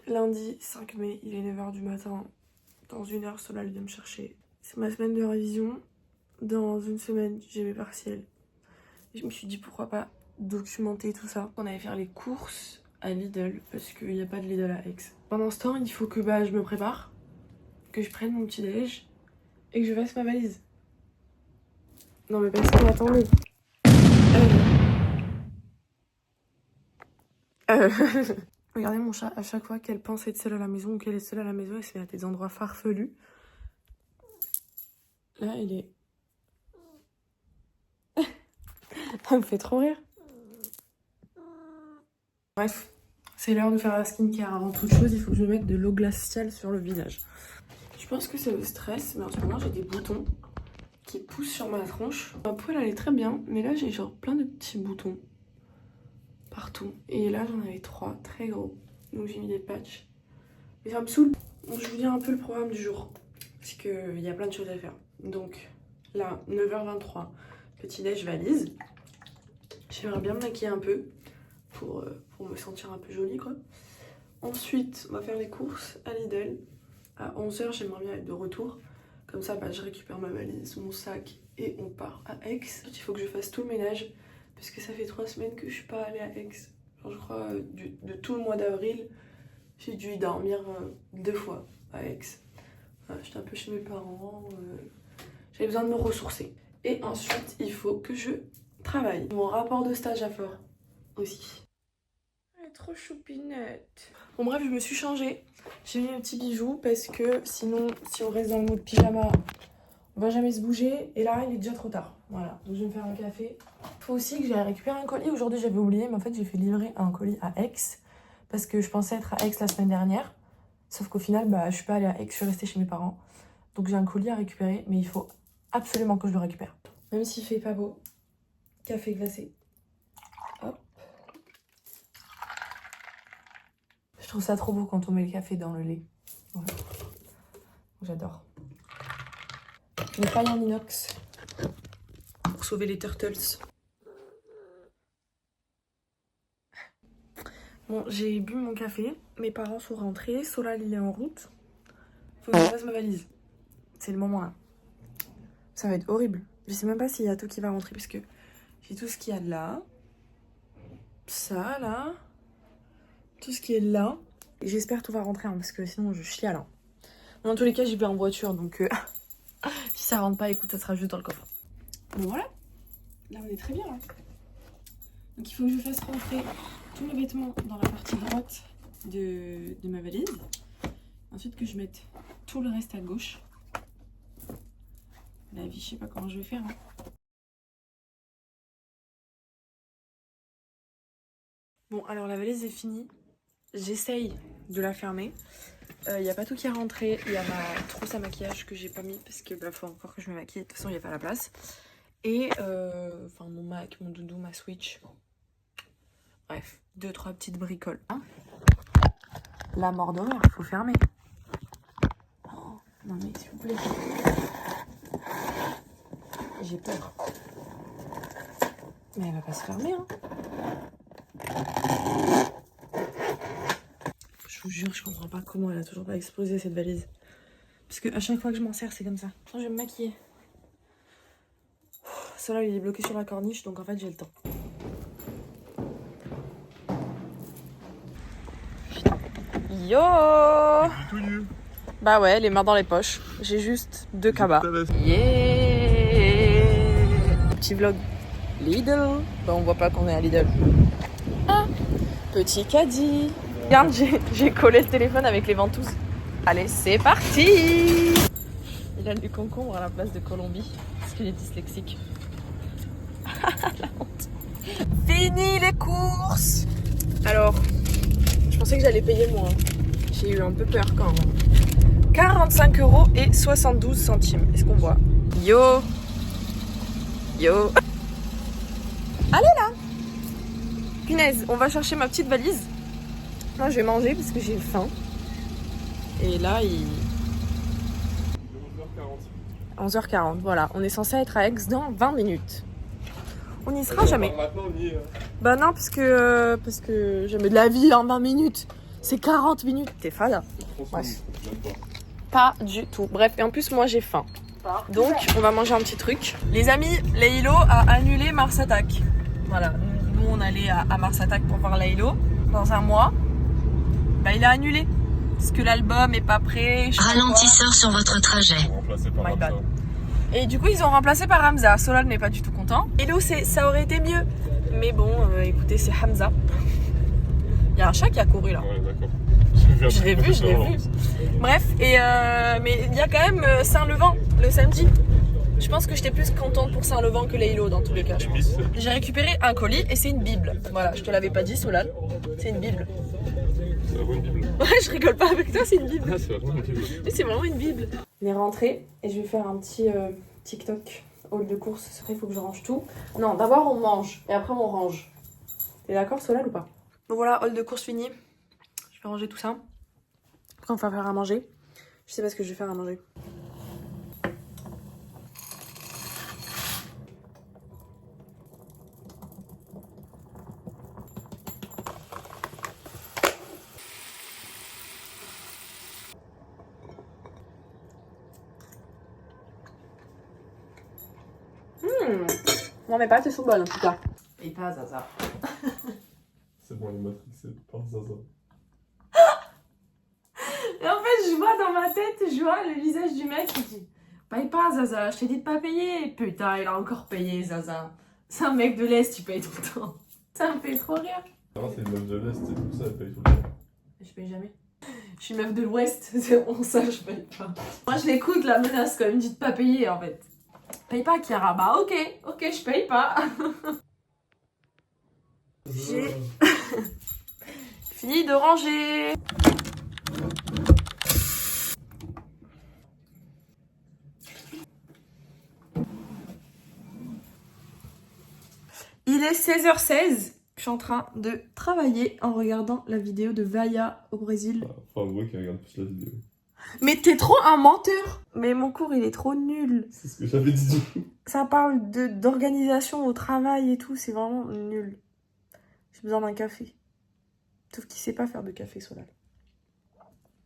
Lundi 5 mai, il est 9h du matin. Dans 1 heure, Solal vient me chercher. C'est ma semaine de révision. Dans une semaine, j'ai mes partiels. Je me suis dit pourquoi pas documenter tout ça. On allait faire les courses à Lidl parce qu'il n'y a pas de Lidl à Aix. Pendant ce temps, il faut que je me prépare, que je prenne mon petit déj et que je fasse ma valise. Non mais parce que attendez. Regardez mon chat, à chaque fois qu'elle pense être seule à la maison ou qu'elle est seule à la maison, elle se met à des endroits farfelus. Là, il est... Ça me fait trop rire. Bref, c'est l'heure de faire la skincare. Avant toute chose, il faut que je mette de l'eau glaciale sur le visage. Je pense que c'est le stress, mais en ce moment, j'ai des boutons qui poussent sur ma tronche. Ma peau, elle est très bien, mais là, j'ai genre plein de petits boutons partout. Et là, j'en avais 3, très gros. Donc, j'ai mis des patchs. Mais ça me saoule. Donc, je vous dis un peu le programme du jour. Parce qu'il y a plein de choses à faire. Donc, là, 9h23, petit déj valise. J'aimerais bien me maquiller un peu pour me sentir un peu jolie, quoi. Ensuite, on va faire les courses à Lidl. À 11h, j'aimerais bien être de retour. Comme ça, je récupère ma valise, mon sac et on part à Aix. Il faut que je fasse tout le ménage parce que ça fait 3 semaines que je suis pas allée à Aix. Genre, je crois de tout le mois d'avril, j'ai dû y dormir 2 fois à Aix. J'étais un peu chez mes parents. J'avais besoin de me ressourcer. Et ensuite, il faut que je travaille. Mon rapport de stage à faire aussi. Elle est trop choupinette. Bon bref, je me suis changée. J'ai mis mes petits bijoux parce que sinon, si on reste dans le mode pyjama, on va jamais se bouger. Et là, il est déjà trop tard. Voilà, donc je vais me faire un café. Il faut aussi que j'aille récupérer un colis. Aujourd'hui, j'avais oublié, mais en fait, j'ai fait livrer un colis à Aix parce que je pensais être à Aix la semaine dernière. Sauf qu'au final, je suis pas allée à Aix, je suis restée chez mes parents. Donc j'ai un colis à récupérer, mais il faut absolument que je le récupère. Même s'il fait pas beau. Café glacé. Hop. Je trouve ça trop beau quand on met le café dans le lait. Voilà. J'adore. Une paille en inox pour sauver les turtles. Bon, j'ai bu mon café. Mes parents sont rentrés. Solal, il est en route. Faut que je fasse ma valise. C'est le moment là. Ça va être horrible. Je sais même pas s'il y a tout qui va rentrer parce que j'ai tout ce qu'il y a là. Ça là. Tout ce qui est là. Et j'espère tout va rentrer hein, parce que sinon je chiale. Hein. Dans tous les cas, j'y vais en voiture donc si ça rentre pas, écoute, ça sera juste dans le coffre. Bon voilà. Là, on est très bien là. Donc il faut que je fasse rentrer tous mes vêtements dans la partie droite de ma valise. Ensuite que je mette tout le reste à gauche. La vie, je sais pas comment je vais faire. Hein. Bon, alors la valise est finie. J'essaye de la fermer. Il n'y a pas tout qui est rentré. Il y a ma trousse à maquillage que j'ai pas mis parce que faut encore que je me maquille. De toute façon, il n'y a pas la place. Et mon Mac, mon doudou, ma Switch. Bref, 2-3 petites bricoles. Hein, la mort d'horreur, faut fermer. Oh, non mais s'il vous plaît. J'ai peur. Mais elle va pas se fermer, hein. Je vous jure, je comprends pas comment elle a toujours pas explosé cette valise. Parce que à chaque fois que je m'en sers, c'est comme ça. Attends, je vais me maquiller. Cela, il est bloqué sur la corniche, donc en fait, j'ai le temps. Yo! Bah ouais, les mains dans les poches. J'ai juste 2 cabas. Yeah! Petit vlog. Lidl. Bah on voit pas qu'on est à Lidl. Ah! Petit caddie. Regarde, j'ai collé le téléphone avec les ventouses. Allez, c'est parti! Il a du concombre à la place de Colombie. Parce qu'il est dyslexique. La honte. Fini les courses! Alors, je pensais que j'allais payer moins. J'ai eu un peu peur quand même. 45,72 €. Est-ce qu'on voit? Yo! Yo! Allez là! Punaise, on va chercher ma petite valise. Moi, je vais manger parce que j'ai faim. Et là, il... 11h40, voilà. On est censé être à Aix dans 20 minutes. On n'y sera jamais. Maintenant, on y est. Bah non, parce que jamais de la vie en 20 minutes. C'est 40 minutes. T'es fade. Bref. Pas du tout. Bref, et en plus, moi, j'ai faim. Donc, on va manger un petit truc. Les amis, Laylo a annulé Mars Attack. Voilà, nous, on allait à Mars Attack pour voir Laylo dans un mois. Bah, il a annulé. Parce que l'album est pas prêt. Ralentisseur sur votre trajet. My bad. Et du coup, ils ont remplacé par Hamza. Solal n'est pas du tout content. Laylo, ça aurait été mieux. Mais bon, écoutez, c'est Hamza. Il y a un chat qui a couru là. Ouais, d'accord. Je l'ai vu. Bref, mais il y a quand même Saint-Levant le samedi. Je pense que j'étais plus contente pour Saint-Levant que Laylo dans tous les cas. J'ai récupéré un colis et c'est une Bible. Voilà, je te l'avais pas dit, Solal. C'est une Bible. C'est vraiment une Bible. Ouais, je rigole pas avec toi, c'est une Bible. Ah, c'est vraiment une Bible. Mais c'est vraiment une Bible. On est rentré et je vais faire un petit TikTok haul de course. Après, il faut que je range tout. Non, d'abord on mange et après on range. T'es d'accord, Solal, ou pas? Bon voilà, haul de course fini. Je vais ranger tout ça. Après, on va faire à manger. Je sais pas ce que je vais faire à manger. Non, mes pâtes, elles sont bonnes en tout cas. Et pas Zaza. C'est bon, il m'a matrixé par Zaza. Et en fait, je vois dans ma tête, je vois le visage du mec qui dit paye pas Zaza, je t'ai dit de pas payer. Putain, il a encore payé Zaza. C'est un mec de l'Est, tu payes tout le temps. Ça me fait trop rire. Ah, c'est une meuf de l'Est, c'est pour ça, elle paye tout le temps. Je paye jamais. Je suis meuf de l'Ouest, c'est bon ça, je paye pas. Moi, je l'écoute, la menace quand il me dit de pas payer en fait. Paye pas, Chiara. Bah ok, je paye pas. J'ai fini de ranger. Il est 16h16. Je suis en train de travailler en regardant la vidéo de Vaya au Brésil. Enfin, moi qui regarde plus la vidéo. Mais t'es trop un menteur. Mais mon cours, il est trop nul. C'est ce que j'avais dit. Ça parle d'organisation au travail et tout. C'est vraiment nul. J'ai besoin d'un café. Sauf qu'il sait pas faire de café, Solal.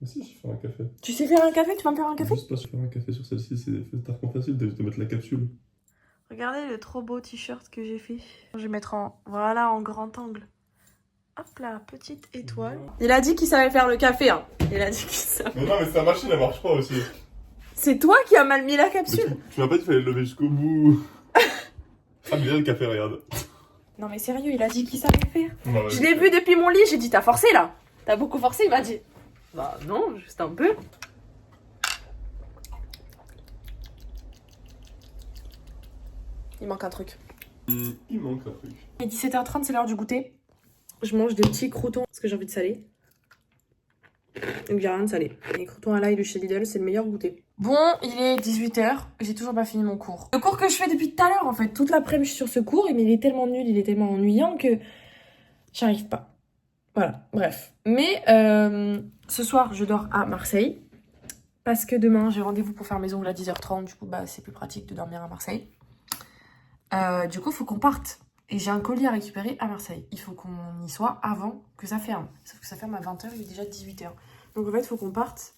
Mais si, je vais faire un café. Tu sais faire un café? Tu vas me faire un café? Juste pas faire un café sur celle-ci, c'est tellement facile de mettre la capsule. Regardez le trop beau t-shirt que j'ai fait. Je vais mettre voilà, en grand angle. Hop là, petite étoile. Il a dit qu'il savait faire le café, hein. Il a dit qu'il savait. Mais non, mais sa machine, elle marche pas aussi. C'est toi qui as mal mis la capsule. Tu m'as pas dit qu'il fallait le lever jusqu'au bout. Ah, bien le café, regarde. Non mais sérieux, il a dit qu'il savait faire. Bah, Je l'ai vu depuis mon lit, j'ai dit t'as forcé là. T'as beaucoup forcé, il m'a dit. Bah non, juste un peu. Il manque un truc. Il manque un truc. Il est 17h30, c'est l'heure du goûter. Je mange des petits croûtons parce que j'ai envie de saler. Donc j'ai rien de salé. Les croûtons à l'ail de chez Lidl, c'est le meilleur goûter. Bon, il est 18h, j'ai toujours pas fini mon cours. Le cours que je fais depuis tout à l'heure en fait, toute l'après-midi je suis sur ce cours, mais il est tellement nul, il est tellement ennuyant que j'arrive pas. Voilà, bref. Mais ce soir, je dors à Marseille. Parce que demain, j'ai rendez-vous pour faire mes ongles à 10h30. Du coup, bah, c'est plus pratique de dormir à Marseille. Du coup, il faut qu'on parte. Et j'ai un colis à récupérer à Marseille. Il faut qu'on y soit avant que ça ferme. Sauf que ça ferme à 20h, il est déjà 18h. Donc en fait, il faut qu'on parte.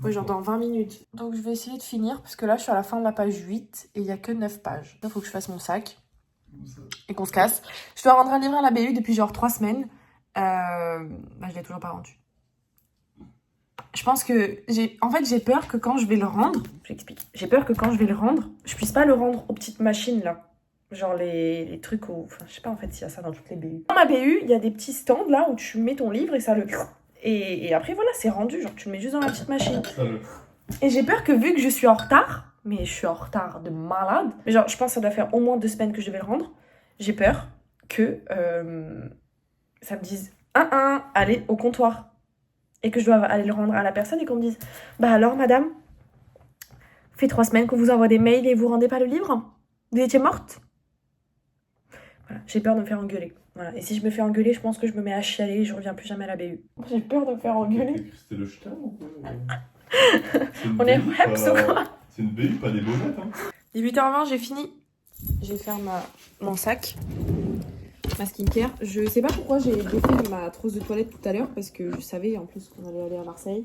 Ouais, genre dans 20 minutes. Donc je vais essayer de finir, parce que là, je suis à la fin de la page 8 et il n'y a que 9 pages. Il faut que je fasse mon sac et qu'on se casse. Je dois rendre un livre à la BU depuis genre 3 semaines. Bah, je l'ai toujours pas rendu. Je pense que en fait, j'ai peur que quand je vais le rendre, j'explique. J'ai peur que quand je vais le rendre, je puisse pas le rendre aux petites machines là. Genre les trucs où... Enfin, je sais pas en fait s'il y a ça dans toutes les BU. Dans ma BU, il y a des petits stands là où tu mets ton livre et ça le... Et après voilà, c'est rendu. Genre tu le mets juste dans la petite machine. Et j'ai peur que vu que je suis en retard, mais je suis en retard de malade, mais genre je pense que ça doit faire au moins 2 semaines que je devais le rendre, j'ai peur que ça me dise allez au comptoir. Et que je dois aller le rendre à la personne et qu'on me dise bah alors madame, fait 3 semaines qu'on vous envoie des mails et vous rendez pas le livre? Vous étiez morte? Voilà, j'ai peur de me faire engueuler. Voilà. Et si je me fais engueuler, je pense que je me mets à chialer et je reviens plus jamais à la BU. J'ai peur de me faire engueuler. C'était le jetin ou quoi? On est reps ou quoi? C'est une BU, pas des bonnettes, hein. 18h20, j'ai fini. Je vais faire mon sac. ma skincare. Je sais pas pourquoi j'ai défait ma trousse de toilette tout à l'heure parce que je savais en plus qu'on allait aller à Marseille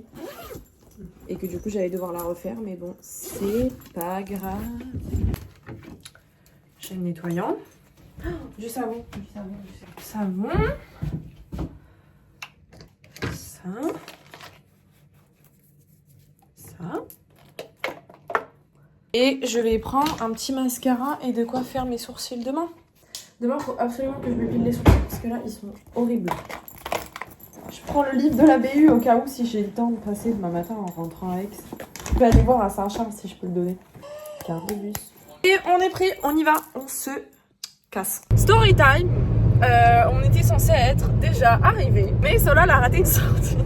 et que du coup j'allais devoir la refaire, mais bon, c'est pas grave. J'ai le nettoyant. Oh, du savon. Savon. Ça. Et je vais prendre un petit mascara et de quoi faire mes sourcils demain. Demain, il faut absolument que je m'épile les sourcils parce que là, ils sont horribles. Je prends le livre de la BU au cas où si j'ai le temps de passer demain matin en rentrant à Aix. Je vais aller voir à Saint-Charles si je peux le donner. Carte de bus. Et on est pris, on y va, on se casse. Story time. On était censé être déjà arrivé, mais Solal a raté une sortie.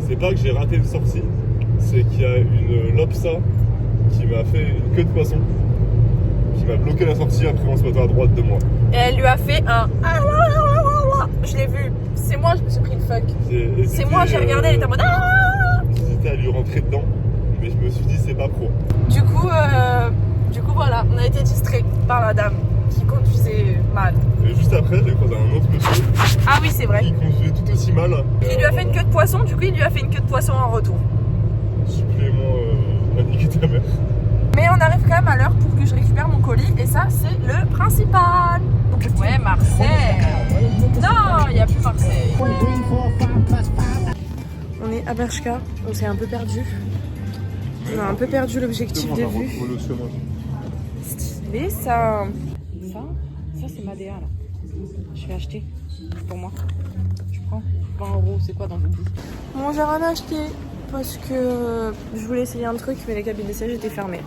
C'est pas que j'ai raté une sortie, c'est qu'il y a une lopsa qui m'a fait une queue de poisson, qui m'a bloqué la sortie après en se mettant à droite de moi. Et elle lui a fait un... Je l'ai vu. C'est moi, je me suis pris le fuck. C'est moi, j'ai regardé, elle était en mode... J'hésitais à lui rentrer dedans, mais je me suis dit c'est pas pro. Du coup, voilà, on a été distrait par la dame qui conduisait mal. Et juste après, j'ai croisé un autre monsieur. Ah oui, c'est vrai. Qui conduisait tout aussi mal. Il lui a fait une queue de poisson, du coup il lui a fait une queue de poisson en retour. Supplément à niquer ta mère. Mais on arrive quand même à l'heure pour que je récupère mon colis et ça c'est le principal. Ouais, Marseille. Non, il n'y a plus Marseille. On est à Bershka, on s'est un peu perdu. On a un peu perdu l'objectif de vue. Stylé ça. Ça c'est ma DA là. Je vais acheter pour moi. Je prends 20 €, c'est quoi dans le bus? Bon, j'ai rien acheté parce que je voulais essayer un truc mais les cabines d'essai étaient fermées.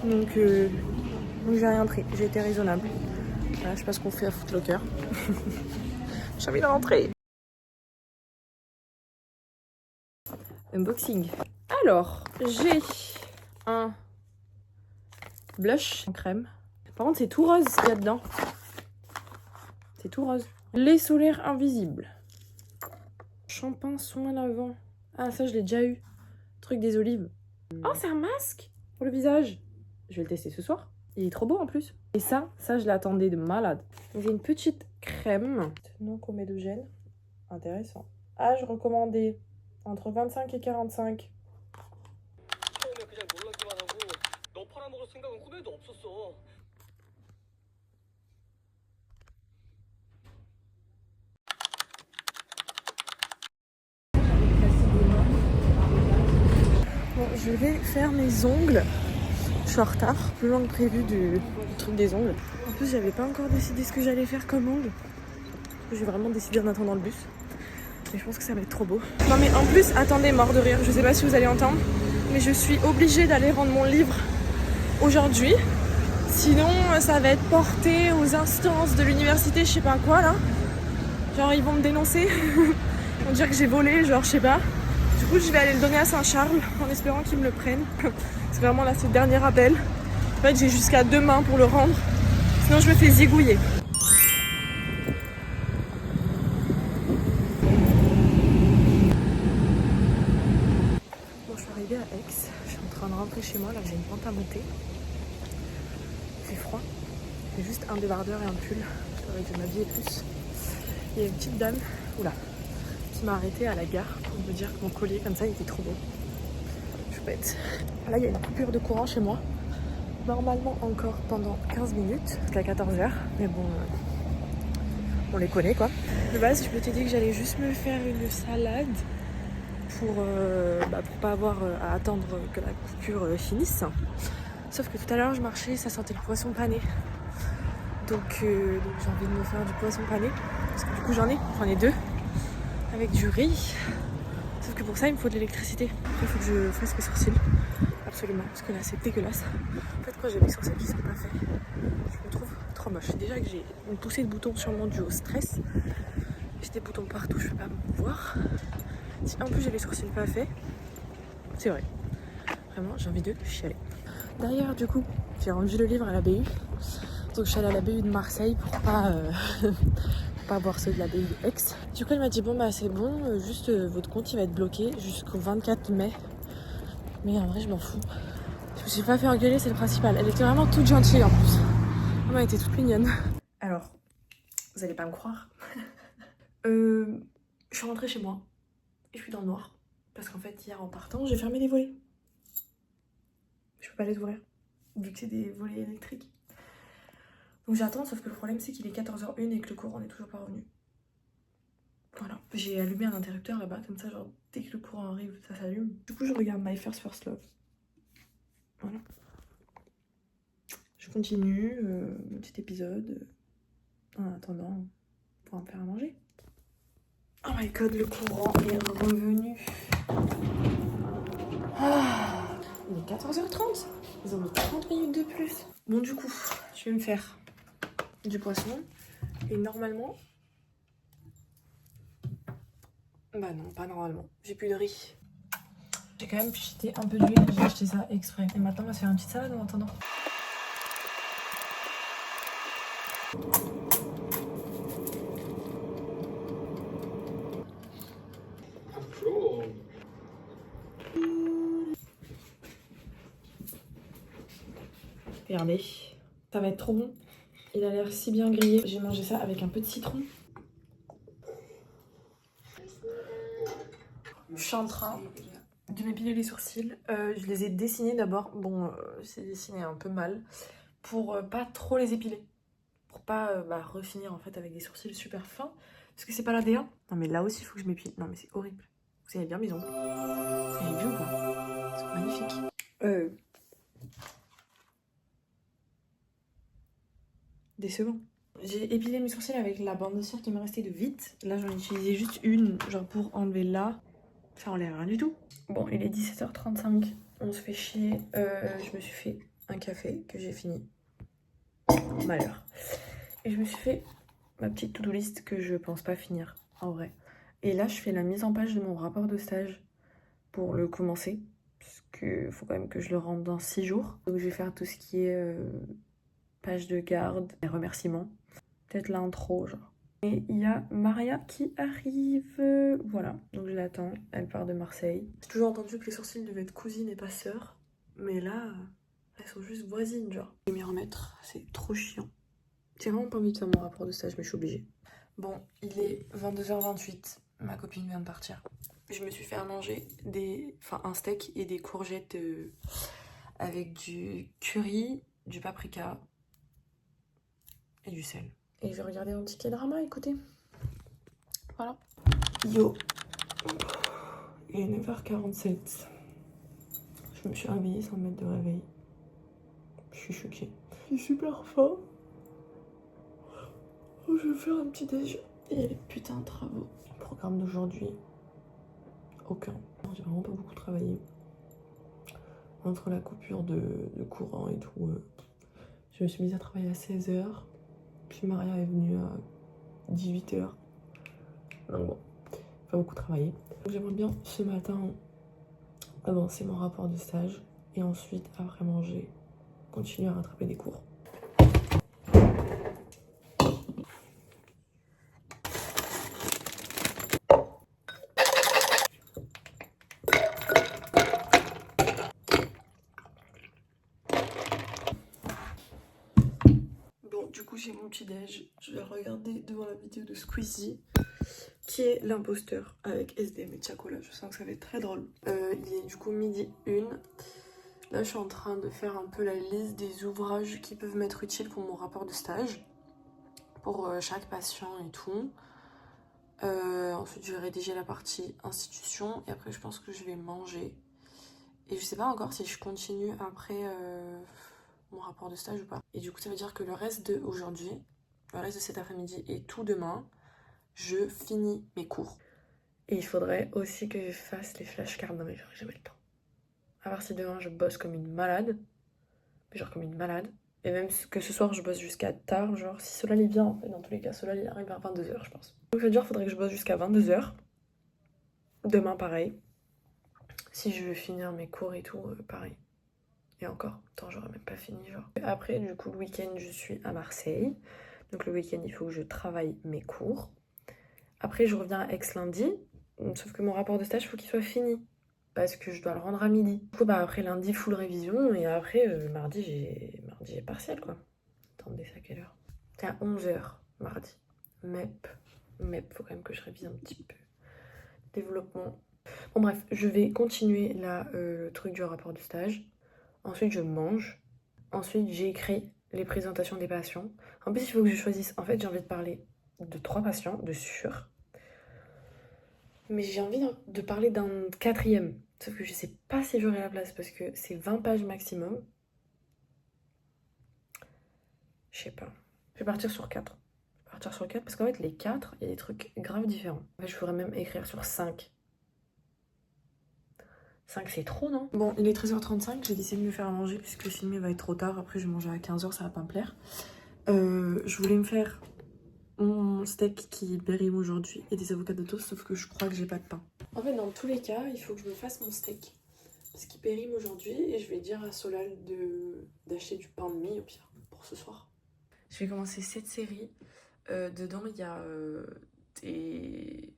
Donc j'ai rien pris, j'ai été raisonnable. Voilà, je sais pas ce qu'on fait à Footlocker. J'ai envie de rentrer. Unboxing. Alors, j'ai un blush en crème. Par contre, c'est tout rose ce qu'il y a dedans. C'est tout rose. Lait solaire invisible. Shampoing soin lavant. Ah, ça, je l'ai déjà eu. Truc des olives. Oh, c'est un masque pour le visage. Je vais le tester ce soir. Il est trop beau en plus. Et ça je l'attendais de malade. J'ai une petite crème. Non comédogène. Intéressant. Âge recommandé entre 25 et 45. Bon, je vais faire mes ongles. Je suis en retard, plus loin que prévu du truc des ongles. En plus, j'avais pas encore décidé ce que j'allais faire comme ongles. J'ai vraiment décidé en attendant le bus. Mais je pense que ça va être trop beau. Non mais en plus, attendez, mort de rire, je sais pas si vous allez entendre, mais je suis obligée d'aller rendre mon livre aujourd'hui. Sinon, ça va être porté aux instances de l'université, je sais pas quoi là. Genre, ils vont me dénoncer. Ils vont dire que j'ai volé, genre, je sais pas. Du coup, je vais aller le donner à Saint-Charles en espérant qu'ils me le prennent. C'est vraiment là, c'est le dernier appel. En fait, j'ai jusqu'à demain pour le rendre. Sinon, je me fais zigouiller. Bon, je suis arrivée à Aix. Je suis en train de rentrer chez moi. Là, j'ai une pente à monter. Il fait froid. J'ai juste un débardeur et un pull. Je devrais m'habiller plus. Il y a une petite dame. Oula. Qui m'a arrêtée à la gare pour me dire que mon collier comme ça il était trop beau. Je suis bête. Là il y a une coupure de courant chez moi. Normalement encore pendant 15 minutes jusqu'à 14h. Mais bon, on les connaît quoi. De base je m'étais dit que j'allais juste me faire une salade pour pas avoir à attendre que la coupure finisse. Sauf que tout à l'heure je marchais, ça sentait le poisson pané. Donc j'ai envie de me faire du poisson pané. Parce que du coup j'en ai deux. Avec du riz. Sauf que pour ça il me faut de l'électricité. Après il faut que je fasse mes sourcils. Absolument. Parce que là c'est dégueulasse. En fait quand j'ai mes sourcils qui sont pas faits, je me trouve trop moche. Déjà que j'ai une poussée de boutons sûrement due au stress. J'ai des boutons partout, je peux pas me voir. Si en plus j'ai les sourcils pas faits, c'est vrai. Vraiment j'ai envie de chialer. D'ailleurs du coup j'ai rendu le livre à la BU. Donc je suis allée à la BU de Marseille pour pas voir ceux de la BU de Aix. Du coup elle m'a dit bon bah c'est bon, juste votre compte il va être bloqué jusqu'au 24 mai. Mais en vrai je m'en fous. Je me suis pas fait engueuler, c'est le principal. Elle était vraiment toute gentille en plus. Elle était toute mignonne. Alors, Vous allez pas me croire. Je suis rentrée chez moi et je suis dans le noir. Parce qu'en fait, hier en partant, j'ai fermé les volets. Je peux pas les ouvrir, vu que c'est des volets électriques. Donc j'attends, sauf que le problème c'est qu'il est 14h01 et que le courant n'est toujours pas revenu. Voilà, j'ai allumé un interrupteur là-bas, comme ça, genre dès que le courant arrive, ça s'allume. Du coup, je regarde My First Love. Voilà. Je continue mon petit épisode en attendant pour me faire à manger. Oh my god, le courant est revenu. Ah, il est 14h30. Ils ont mis 30 minutes de plus. Bon, du coup, je vais me faire du poisson. Et normalement... Bah non, pas normalement. J'ai plus de riz. J'ai quand même jeté un peu d'huile. J'ai acheté ça exprès. Et maintenant, on va se faire une petite salade en attendant. Regardez, ça va être trop bon. Il a l'air si bien grillé. J'ai mangé ça avec un peu de citron. Je suis en train de m'épiler les sourcils. Je les ai dessinés d'abord. Bon, c'est dessiné un peu mal. Pour pas trop les épiler. Pour pas refinir en fait avec des sourcils super fins. Parce que c'est pas la DA. Non mais là aussi il faut que je m'épile. Non mais c'est horrible. Vous avez bien mes ongles. Vous avez vu ou pas? C'est magnifique. Décevant. J'ai épilé mes sourcils avec la bande de cire qui m'est restée de Vite. Là j'en ai utilisé juste une, genre pour enlever là. Ça enlève rien du tout. Bon, il est 17h35. On se fait chier. Je me suis fait un café que j'ai fini. Malheur. Et je me suis fait ma petite to-do list que je pense pas finir, en vrai. Et là, je fais la mise en page de mon rapport de stage pour le commencer. Parce qu'il faut quand même que je le rende dans 6 jours. Donc je vais faire tout ce qui est page de garde, les remerciements. Peut-être l'intro, genre. Et il y a Maria qui arrive. Voilà, donc je l'attends. Elle part de Marseille. J'ai toujours entendu que les sourcils devaient être cousines et pas sœurs. Mais là, elles sont juste voisines, genre. Je vais m'y remettre, c'est trop chiant. J'ai vraiment pas envie de faire mon rapport de stage, mais je suis obligée. Bon, il est 22h28. Ma copine vient de partir. Je me suis fait à manger un steak et des courgettes avec du curry, du paprika et du sel. Et j'ai regardé un petit K-drama, écoutez. Voilà. Yo. Il est 9h47. Je me suis réveillée sans mettre de réveil. Je suis choquée. J'ai super faim. Je vais faire un petit déj. Et les putains de travaux. Le programme d'aujourd'hui, aucun. J'ai vraiment pas beaucoup travaillé. Entre la coupure de courant et tout, je me suis mise à travailler à 16h. Puis Maria est venue à 18h. Donc bon, pas beaucoup travaillé. J'aimerais bien ce matin avancer mon rapport de stage. Et ensuite, après manger, continuer à rattraper des cours. Du coup j'ai mon petit déj, je vais regarder devant la vidéo de Squeezie qui est l'imposteur avec SDM et Chacola. Je sens que ça va être très drôle. Il est du coup 12h01. Là je suis en train de faire un peu la liste des ouvrages qui peuvent m'être utiles pour mon rapport de stage, pour chaque patient et tout. Ensuite je vais rédiger la partie institution et après je pense que je vais manger. Et je sais pas encore si je continue après mon rapport de stage ou pas. Et du coup ça veut dire que le reste de aujourd'hui, le reste de cet après-midi et tout demain, je finis mes cours. Et il faudrait aussi que je fasse les flashcards. Non mais j'aurai jamais le temps. À part si demain je bosse comme une malade. Genre comme une malade. Et même que ce soir je bosse jusqu'à tard. Genre si Solal vient en fait, dans tous les cas Solal arrive vers 22h je pense. Donc ça veut dire qu'il faudrait que je bosse jusqu'à 22h. Demain pareil. Si je veux finir mes cours et tout, pareil. Et encore, attends, j'aurais même pas fini, genre. Après, du coup, le week-end, je suis à Marseille. Donc le week-end, il faut que je travaille mes cours. Après, je reviens à Aix lundi. Sauf que mon rapport de stage, il faut qu'il soit fini. Parce que je dois le rendre à midi. Du coup, après lundi, full révision. Et après, mardi, j'ai partiel, quoi. Attendez, c'est à quelle heure? C'est à 11h, mardi. MEP. MEP, faut quand même que je révise un petit peu. Développement. Bon bref, je vais continuer là le truc du rapport de stage. Ensuite, je mange. Ensuite, j'écris les présentations des patients. En plus, il faut que je choisisse. En fait, j'ai envie de parler de 3 patients, de sûr. Mais j'ai envie de parler d'un 4e. Sauf que je sais pas si j'aurai la place parce que c'est 20 pages maximum. Je sais pas. Je vais partir sur 4. Je vais partir sur 4 parce qu'en fait, les 4, il y a des trucs grave différents. En fait, je pourrais même écrire sur 5. 5 c'est trop, non? Bon, il est 13h35, j'ai décidé de me faire à manger puisque le film va être trop tard. Après, je vais manger à 15h, ça va pas me plaire. Je voulais me faire mon steak qui périme aujourd'hui et des avocats de toast, sauf que je crois que j'ai pas de pain. En fait, dans tous les cas, il faut que je me fasse mon steak parce qu'il périme aujourd'hui et je vais dire à Solal d'acheter du pain de mie au pire pour ce soir. Je vais commencer cette série. Dedans, il y a des...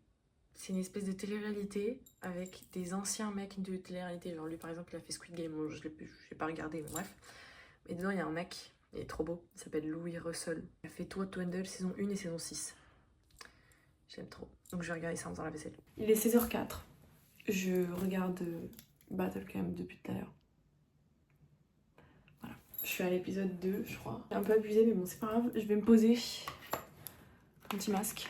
C'est une espèce de télé-réalité avec des anciens mecs de télé-réalité. Genre lui par exemple il a fait Squid Game, bon, je l'ai pas regardé mais bref. Mais dedans il y a un mec, il est trop beau, il s'appelle Louis Russell. Il a fait Too Hot to Handle saison 1 et saison 6. Je l'aime trop. Donc je vais regarder ça en faisant la vaisselle. Il est 16h04. Je regarde Battlecamp depuis tout à l'heure. Voilà. Je suis à l'épisode 2 je crois. J'ai un peu abusé mais bon c'est pas grave. Je vais me poser. Un petit masque.